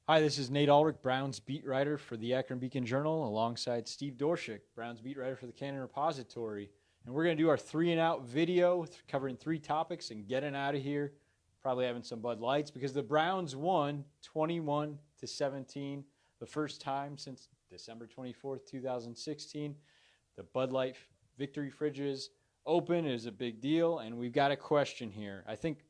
Hi, this is Nate Ulrich, Browns beat writer for the Akron Beacon Journal, alongside Steve Doerschuk, Browns beat writer for the Canton Repository. And we're going to do our 3 and Out video covering 3 topics and getting out of here. Probably having some Bud Lights because the Browns won 21-17, the first time since December 24th, 2016. The Bud Light victory fridges open is a big deal, and we've got a question here. I think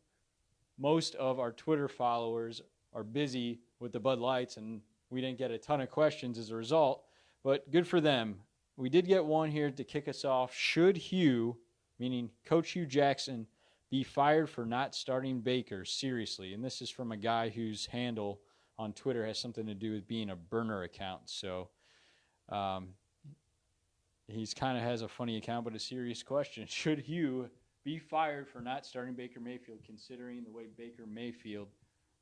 most of our Twitter followers are busy with the Bud Lights, and we didn't get a ton of questions as a result, but good for them. We did get one here to kick us off. Should Hugh, meaning Coach Hugh Jackson, be fired for not starting Baker? Seriously. And this is from a guy whose handle on Twitter has something to do with being a burner account. So he's kind of has a funny account, but a serious question. Should Hugh be fired for not starting Baker Mayfield, considering the way Baker Mayfield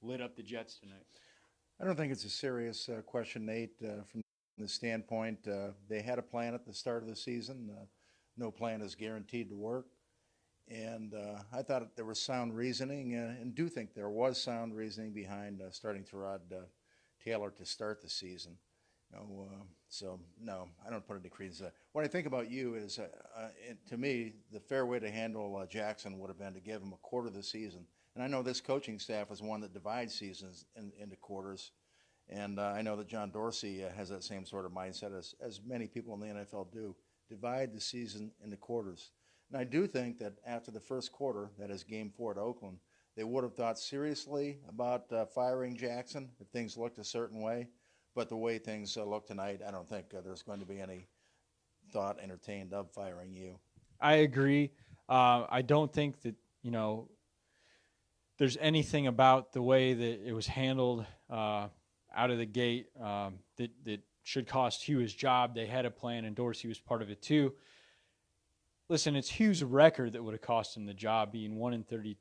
lit up the Jets tonight? I don't think it's a serious question, Nate, from the standpoint they had a plan at the start of the season. No plan is guaranteed to work. And I thought there was sound reasoning, and do think there was sound reasoning behind starting Tyrod Taylor to start the season. So, no, I don't put any credence. What I think about you is, to me, the fair way to handle Jackson would have been to give him a quarter of the season. And I know this coaching staff is one that divides seasons into quarters. And I know that John Dorsey has that same sort of mindset as many people in the NFL do. Divide the season into quarters. And I do think that after the first quarter, that is Game 4 at Oakland, they would have thought seriously about firing Jackson if things looked a certain way. But the way things look tonight, I don't think there's going to be any thought entertained of firing you. I agree. I don't think that, there's anything about the way that it was handled out of the gate that should cost Hugh his job. They had a plan, and Dorsey was part of it too. Listen, it's Hugh's record that would have cost him the job, being 1-31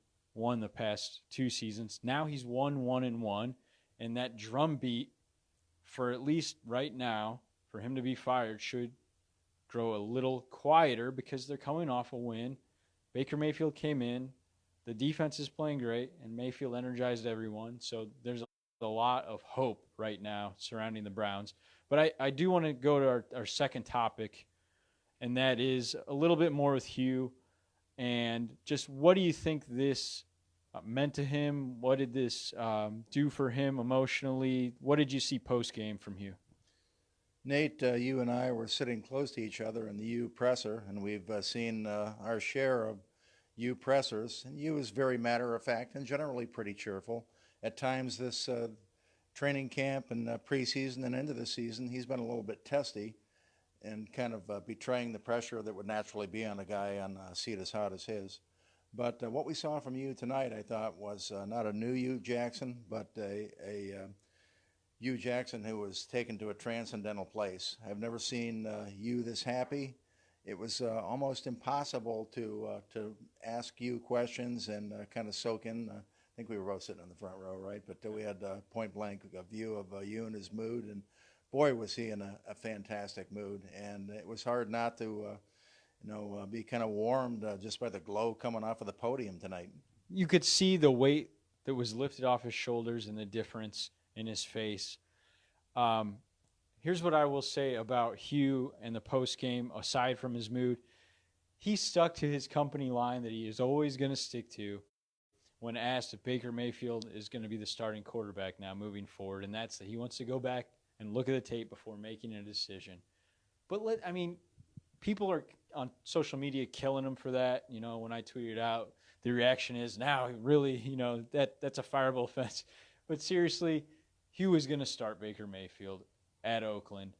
the past 2 seasons. Now he's 1-1-1, and that drumbeat, for at least right now, for him to be fired should grow a little quieter because they're coming off a win. Baker Mayfield came in. The defense is playing great, and Mayfield energized everyone. So there's a lot of hope right now surrounding the Browns. But I do want to go to our second topic, and that is a little bit more with Hugh. And just what do you think this meant to him? What did this do for him emotionally? What did you see post-game from Hugh? Nate, you and I were sitting close to each other in the U presser, and we've seen our share of U pressers. And U is very matter-of-fact and generally pretty cheerful. At times this training camp and preseason and into the season, he's been a little bit testy and kind of betraying the pressure that would naturally be on a guy on a seat as hot as his. But what we saw from you tonight, I thought, was not a new Hugh Jackson, but a Hugh Jackson who was taken to a transcendental place. I've never seen Hugh this happy. It was almost impossible to ask you questions and kind of soak in. I think we were both sitting in the front row, right? But we had point blank a view of Hugh and his mood, and boy, was he in a fantastic mood. And it was hard not to be kind of warmed just by the glow coming off of the podium tonight. You could see the weight that was lifted off his shoulders and the difference in his face. Here's what I will say about Hugh and the post-game, aside from his mood. He stuck to his company line that he is always going to stick to when asked if Baker Mayfield is going to be the starting quarterback now moving forward, and that's that he wants to go back and look at the tape before making a decision. But people are on social media killing him for that. When I tweeted out, the reaction is now really, that's a fireable offense. But seriously, Hugh is going to start Baker Mayfield at Oakland.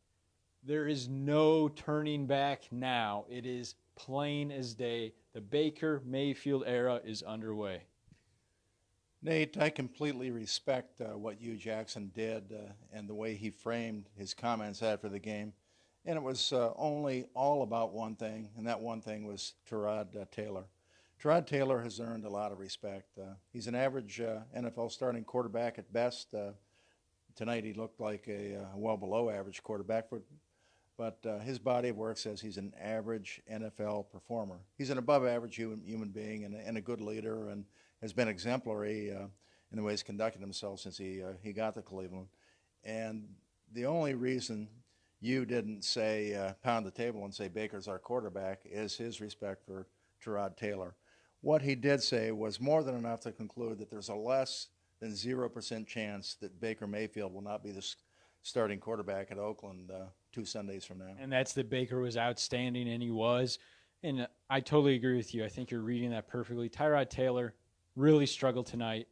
There is no turning back now. It is plain as day. The Baker Mayfield era is underway. Nate, I completely respect what Hugh Jackson did and the way he framed his comments after the game. And it was only all about one thing, and that one thing was Tyrod Taylor. Tyrod Taylor has earned a lot of respect. He's an average NFL starting quarterback at best. Tonight he looked like a well below average quarterback, but his body of work says he's an average NFL performer. He's an above average human being and a good leader, and has been exemplary in the way he's conducted himself since he got to Cleveland. And the only reason you didn't say, pound the table and say Baker's our quarterback is his respect for Tyrod Taylor. What he did say was more than enough to conclude that there's a less than 0% chance that Baker Mayfield will not be the starting quarterback at Oakland 2 Sundays from now. And that's that Baker was outstanding, and he was. And I totally agree with you. I think you're reading that perfectly. Tyrod Taylor really struggled tonight.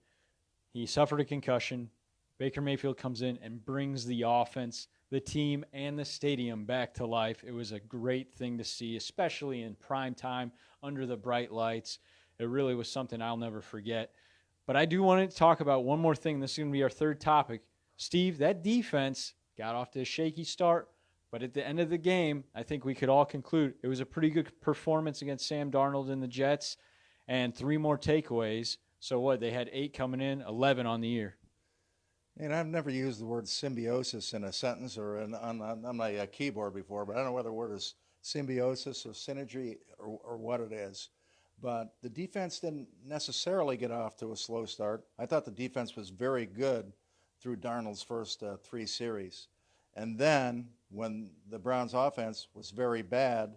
He suffered a concussion. Baker Mayfield comes in and brings the offense, the team, and the stadium back to life. It was a great thing to see, especially in prime time under the bright lights. It really was something I'll never forget. But I do want to talk about one more thing. This is going to be our third topic. Steve, that defense got off to a shaky start, but at the end of the game, I think we could all conclude it was a pretty good performance against Sam Darnold and the Jets, and 3 more takeaways. So what, they had 8 coming in, 11 on the year. And I've never used the word symbiosis in a sentence or on my keyboard before, but I don't know whether the word is symbiosis or synergy or what it is. But the defense didn't necessarily get off to a slow start. I thought the defense was very good through Darnold's first 3 series. And then when the Browns' offense was very bad,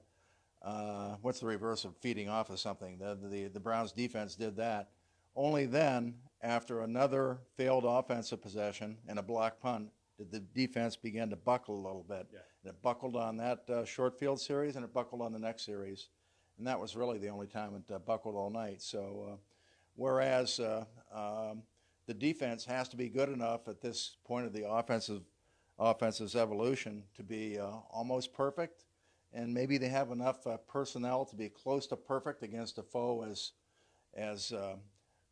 what's the reverse of feeding off of something? The Browns' defense did that. Only then, after another failed offensive possession and a block punt, did the defense begin to buckle a little bit. Yeah. And it buckled on that short field series, and it buckled on the next series. And that was really the only time it buckled all night. So whereas the defense has to be good enough at this point of the offensive's evolution to be almost perfect, and maybe they have enough personnel to be close to perfect against a foe as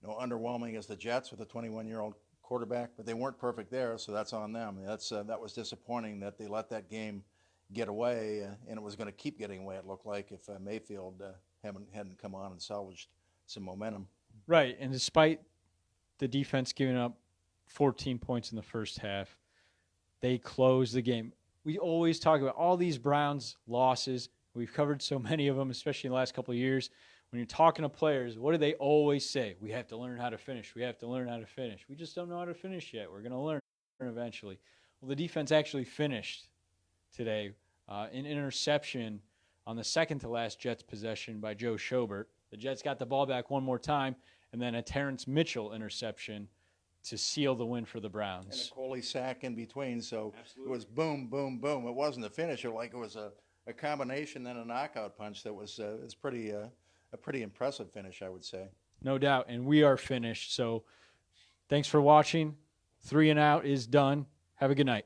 underwhelming as the Jets with a 21-year-old quarterback. But they weren't perfect there, so that's on them. That was disappointing that they let that game get away, and it was going to keep getting away, it looked like, if Mayfield hadn't come on and salvaged some momentum. Right, and despite the defense giving up 14 points in the first half, they closed the game. We always talk about all these Browns losses. We've covered so many of them, especially in the last couple of years. When you're talking to players, what do they always say? We have to learn how to finish. We have to learn how to finish. We just don't know how to finish yet. We're going to learn eventually. Well, the defense actually finished today. An interception on the second-to-last Jets possession by Joe Schobert. The Jets got the ball back one more time, and then a Terrence Mitchell interception to seal the win for the Browns. And a Coley sack in between, so Absolutely. It was boom, boom, boom. It wasn't a finisher, like it was a combination and a knockout punch that was a pretty impressive finish, I would say. No doubt, and we are finished. So thanks for watching. 3 and Out is done. Have a good night.